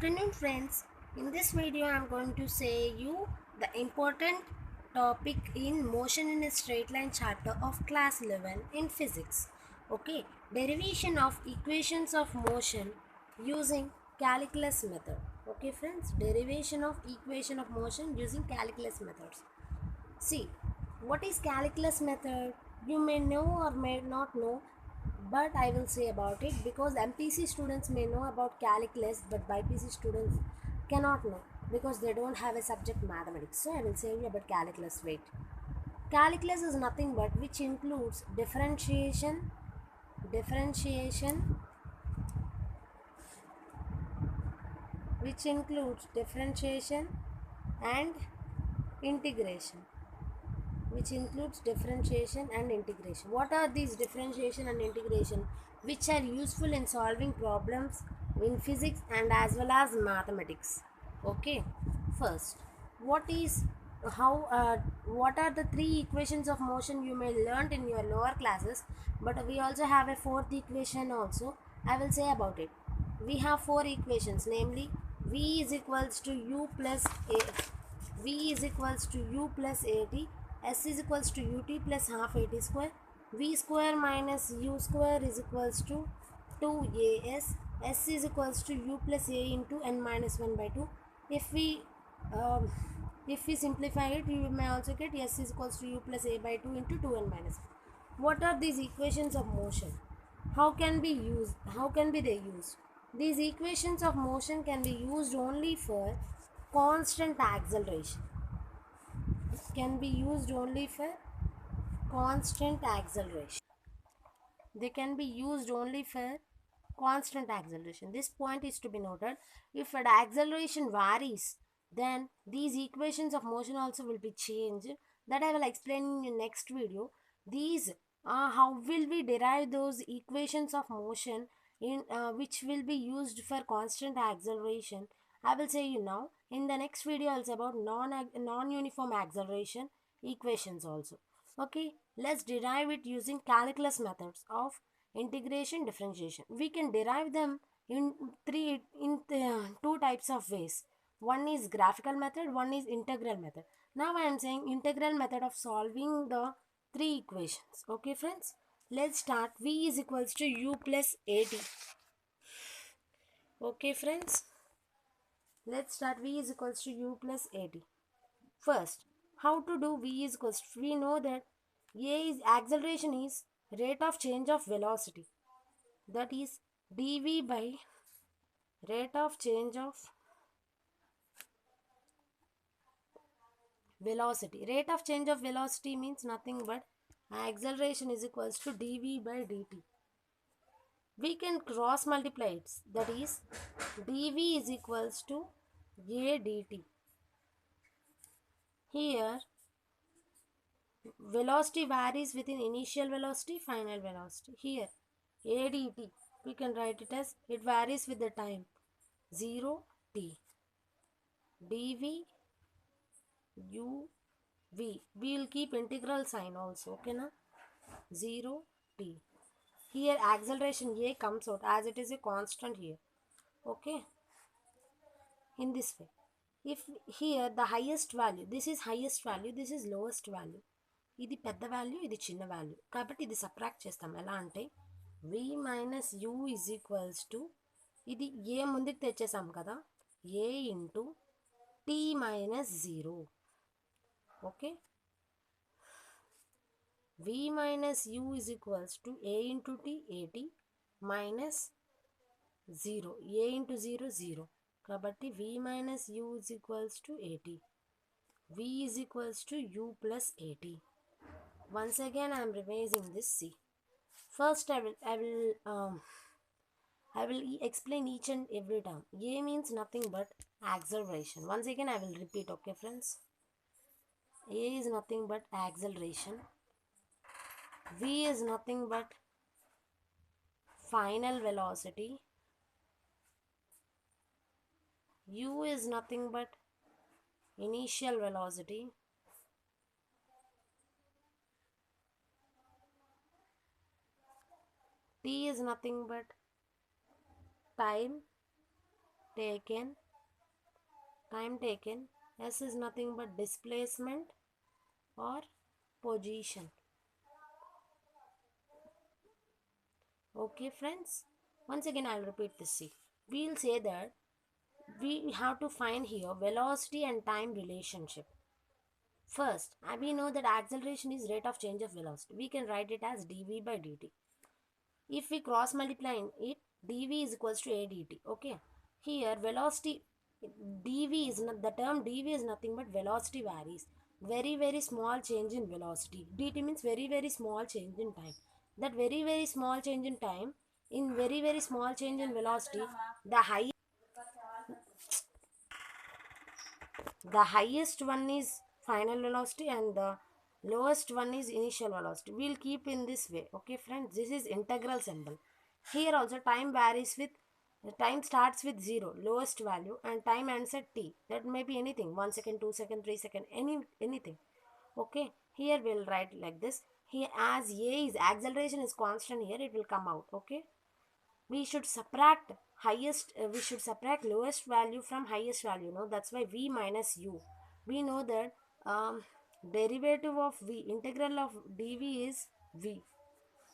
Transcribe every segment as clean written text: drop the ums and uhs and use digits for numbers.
afternoon, friends. In this video I am going to say you the important topic in motion in a straight line chapter of class 11 in physics. Okay, derivation of equations of motion using calculus method. Okay friends, derivation of equation of motion using calculus methods. See, what is calculus method? You may know or may not know, but I will say about it because MPC students may know about calculus, but BPC students cannot know because they don't have a subject mathematics. So I will say you about calculus. Wait, calculus is nothing but which includes differentiation, which includes differentiation and integration. Which includes differentiation and integration. What are these differentiation and integration? Which are useful in solving problems in physics and as well as mathematics. Okay, first, what is what are the three equations of motion you may learnt in your lower classes, but we also have a fourth equation also. I will say about it. We have four equations, namely v is equals to u plus a, v is equals to u plus at, s is equals to ut plus half at square, v square minus u square is equals to 2as, s is equals to u plus a into n minus 1 by 2. If we um, if we simplify it, you may also get s is equals to u plus a by 2 into 2n minus 1. What are these equations of motion? How can be they used? These equations of motion can be used only for constant acceleration. Can be used only for constant acceleration. They can be used only for constant acceleration. This point is to be noted. If an acceleration varies, then these equations of motion also will be changed. That I will explain in the next video. These how will we derive those equations of motion in which will be used for constant acceleration. I will say you now. In the next video also about non-uniform acceleration equations also. Okay, let's derive it using calculus methods of integration, differentiation. We can derive them in two types of ways. One is graphical method, one is integral method. Now I am saying integral method of solving the three equations. Okay friends, let's start. V is equals to u plus at. Okay friends, let's start. V is equals to u plus at. First, how to do V is equals to, we know that A is acceleration is rate of change of velocity, that is dv by rate of change of velocity. Rate of change of velocity means nothing but acceleration is equals to dv by dt. We can cross multiply it, that is dv is equals to a dt. Here velocity varies within initial velocity, final velocity. Here ADT, we can write it as it varies with the time 0 t dv u v. We will keep integral sign also. Okay na, 0 t. Here acceleration a comes out as it is a constant here. Okay, in this way. If here the highest value, this is highest value, this is lowest value, ఇది పెద్ద value ఇది చిన్న value కాబట్టి ఇది subtract చేస్తాం. ఎలా అంటే v minus u is equals to, ఇది ఏ ముందుకు తెచ్చేసాం కదా, a into t minus 0. Okay, v minus u is equals to a into t at minus 0, a into 0 0 కాబట్టి v minus u is equals to at. v is equals to u plus at. Once again I am revising this. See, first I will explain each and every term. A means nothing but acceleration. Once again I will repeat. Okay friends, A is nothing but acceleration, V is nothing but final velocity, U is nothing but initial velocity, T is nothing but time taken, S is nothing but displacement or position. Okay friends, once again I'll repeat this. See, we'll say that we have to find here velocity and time relationship. First, we know that acceleration is rate of change of velocity. We can write it as dv by dt. If we cross multiply it, dv is equals to adt. Okay, here velocity, dv is not, the term dv is nothing but velocity varies. Very small change in velocity. Dt means very small change in time. That very small change in time, in very small change in velocity, the highest one is final velocity and the lowest one is initial velocity. We'll keep in this way. Okay friends, this is integral symbol. Here also time varies with, time starts with 0, lowest value, and time ends at t. That may be anything, 1 second, 2 second, 3 second, anything. Okay, here we'll write like this. Here as a is acceleration is constant, here it will come out. Okay, we should subtract we should subtract lowest value from highest value. No, that's why v minus u. We know that derivative of v, integral of dv is v,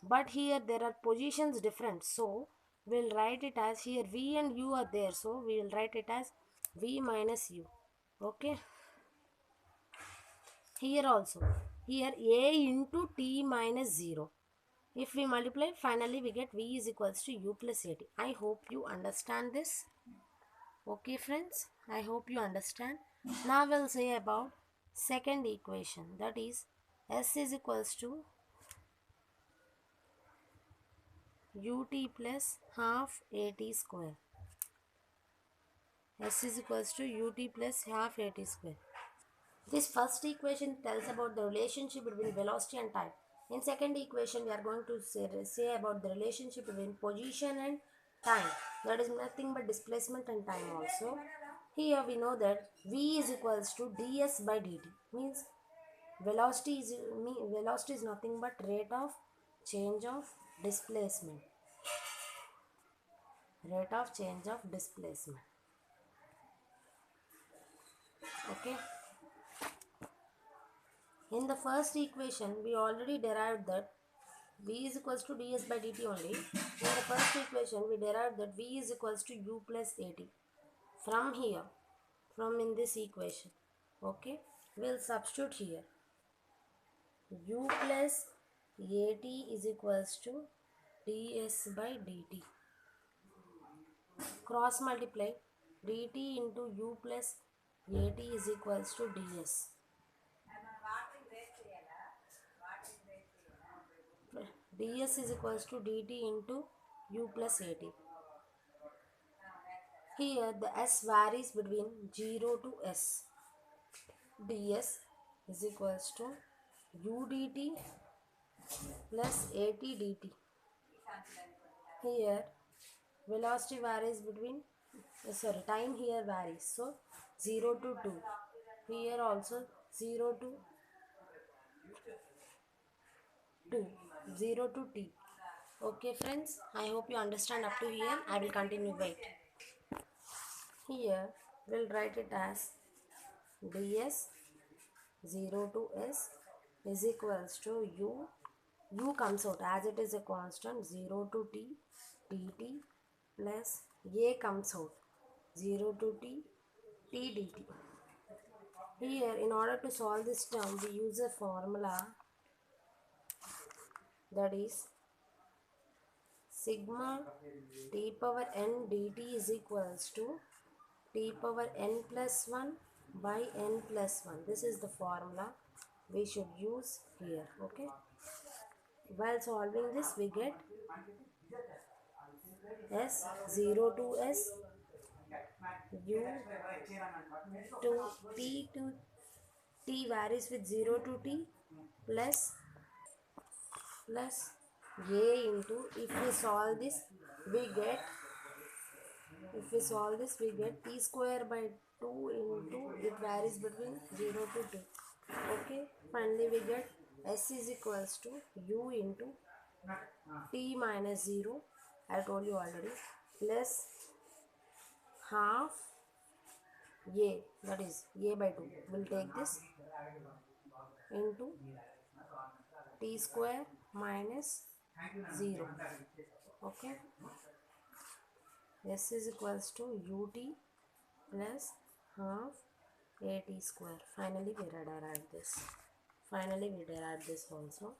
but here there are positions different, so we'll write it as, here v and u are there, so we will write it as v minus u. Okay, here also, here a into t minus 0. If we multiply, finally we get v is equals to u plus at. I hope you understand this. Okay friends, I hope you understand. Now we'll say about second equation, that is s is equals to ut plus half at square. S is equals to ut plus half at square. This first equation tells about the relationship between velocity and time. In second equation, we are going to say about the relationship between position and time. That is nothing but displacement and time also. Here we know that v is equals to ds by dt. Means velocity is nothing but rate of change of displacement. Rate of change of displacement. Okay. In the first equation, we already derived that v is equals to ds by dt only. In the first equation, we derived that v is equals to u plus at. From here, from in this equation, okay, we'll substitute here. U plus at is equals to ds by dt. Cross multiply, dt into u plus at is equals to ds. ds is equals to dt into u plus at. Here the s varies between 0 to s. ds is equals to u dt plus at dt. Here velocity varies between, time here varies, so 0 to 2. Here also 0 to 2, 0 to t. Okay friends, I hope you understand up to here. I will continue. Wait. Here we'll write it as ds 0 to s is equals to u comes out as it is a constant, 0 to t dt plus a comes out 0 to t t dt. Here in order to solve this term, we use a formula, that is sigma t power n dt is equals to t power n plus 1 by n plus 1. This is the formula we should use here. Okay, while solving this, we get s 0 to s u to t varies with 0 to t plus a into, if we solve this we get, t square by 2 into, it varies between 0 to 2. Okay, finally we get s is equals to u into t minus 0, I told you already, plus half a, that is a by 2. We'll take this into t square minus 0. Okay, s is equals to ut plus half at square. Finally we derive this. Also.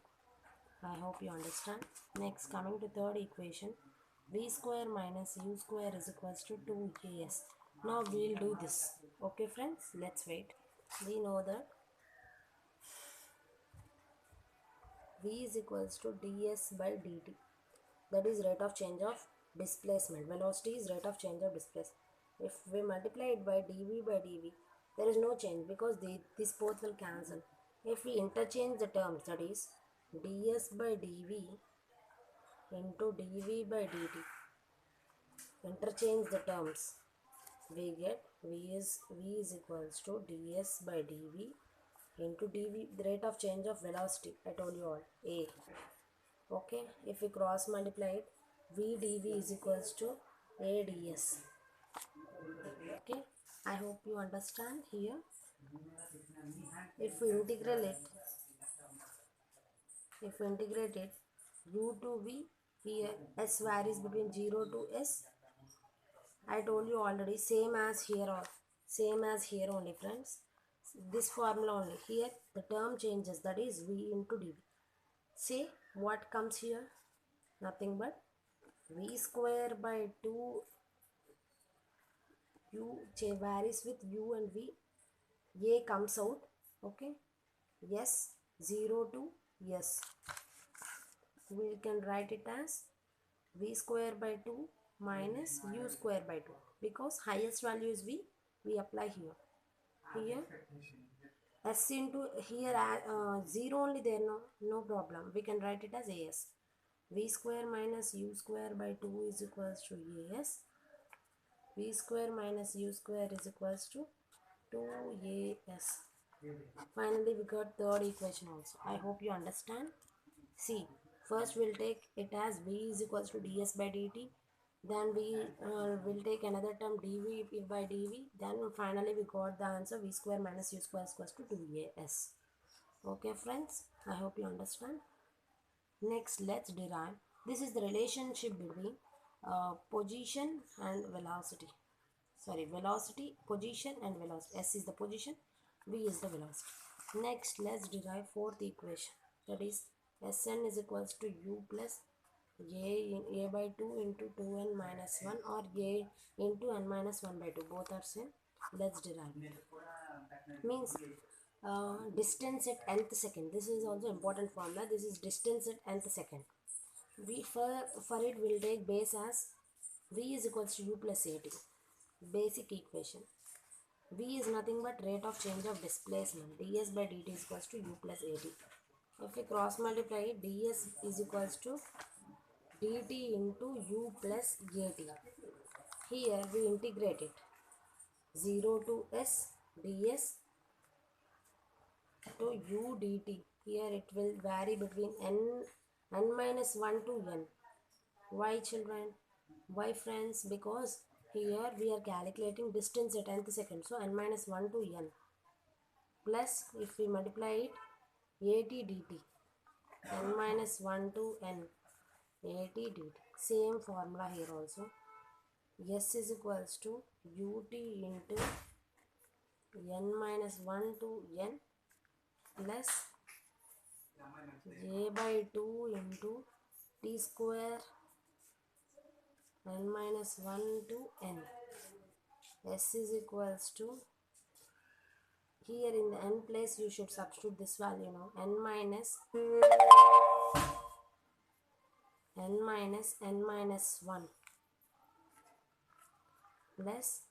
I hope you understand. Next, coming to third equation, v square minus u square is equals to 2as. Now we'll do this. Okay friends, let's wait. We know that v is equals to ds by dt. That is rate of change of displacement. Velocity is rate of change of displacement. If we multiply it by dv by dv, there is no change because this both will cancel. If we interchange the terms, that is ds by dv into dv by dt, interchange the terms, we get v is equals to ds by dv into dv, the rate of change of velocity. I told you all, a. Okay, if we cross multiply it, v dv is equals to a ds. Okay, I hope you understand here. If we integrate it, u to v, here s varies between 0 to s. I told you already, same as here only friends. This formula only. Here the term changes, that is v into dv. See what comes here? Nothing but v square by 2 u varies with u and v. A comes out. Okay, yes, 0 to yes. We can write it as v square by 2 minus u square by 2, because highest value is v, we apply here. Here s into here 0 only there, no problem, we can write it as as. V square minus u square by 2 is equals to as. V square minus u square is equals to 2as. Finally we got third equation also. I hope you understand. See, first we'll take it as v is equals to ds by dt, then we will take another term dv by dv, then finally we got the answer v square minus u square is equals to 2as. Okay friends, I hope you understand. Next, let's derive. This is the relationship between position and velocity. Sorry, velocity, position and velocity. S is the position, v is the velocity. Next, let's derive fourth equation. That is Sn is equals to u plus a by 2 into 2n minus 1, or a into n minus 1 by 2. Both are same. Let's derive it. Means distance at nth second. This is also important formula. This is distance at nth second. We for it will take base as v is equals to u plus at. Basic equation. V is nothing but rate of change of displacement. ds by dt is equals to u plus at. If we cross multiply it, ds is equals to dt into u plus at. Here we integrate it. 0 to s ds to u dt. Here it will vary between n minus 1 to n. Why children? Why friends? Because here we are calculating distance at nth second. So n minus 1 to n. Plus if we multiply it, at dt. n minus 1 to n. at dt. Same formula here also. S is equals to ut into n minus 1 to n plus a by 2 into t square n minus 1 to n. S is equals to, here in the n place you should substitute this value now, n minus n minus 1 plus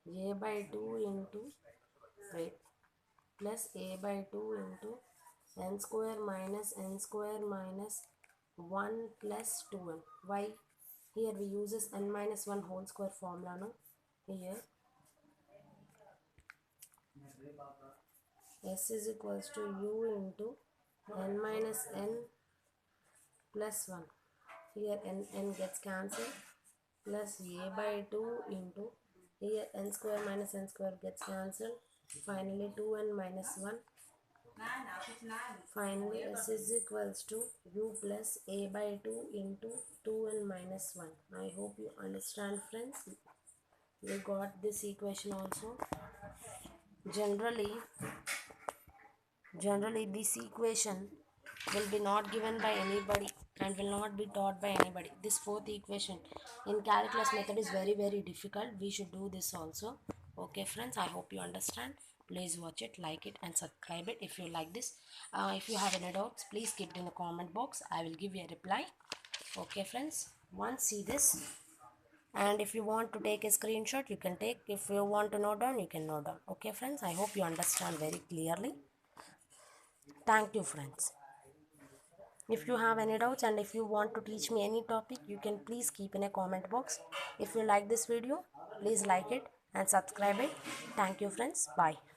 a by 2 into, wait, plus a by 2 into n square minus 1 plus 2n. Why? Here we uses n minus 1 whole square formula, no? Here s is equals to u into n minus n plus 1. Here n gets cancelled. plus a by 2 into here n square minus n square gets cancelled. Finally 2n minus 1. Finally s is equals to u plus a by 2 into 2n minus 1. I hope you understand, friends. You got this equation also. Generally, this equation will be not given by anybody and will not be taught by anybody. This fourth equation in calculus method is very very difficult. We should do this also. Okay friends, I hope you understand. Please watch it, like it and subscribe it if you like this. If you have any doubts, please keep it in the comment box. I will give you a reply. Okay friends, once see this, and if you want to take a screenshot you can take. If you want to note down you can note down. Okay friends, I hope you understand very clearly. Thank you friends. If you have any doubts and if you want to teach me any topic, you can please keep in a comment box. If you like this video, please like it and subscribe it. Thank you friends. Bye.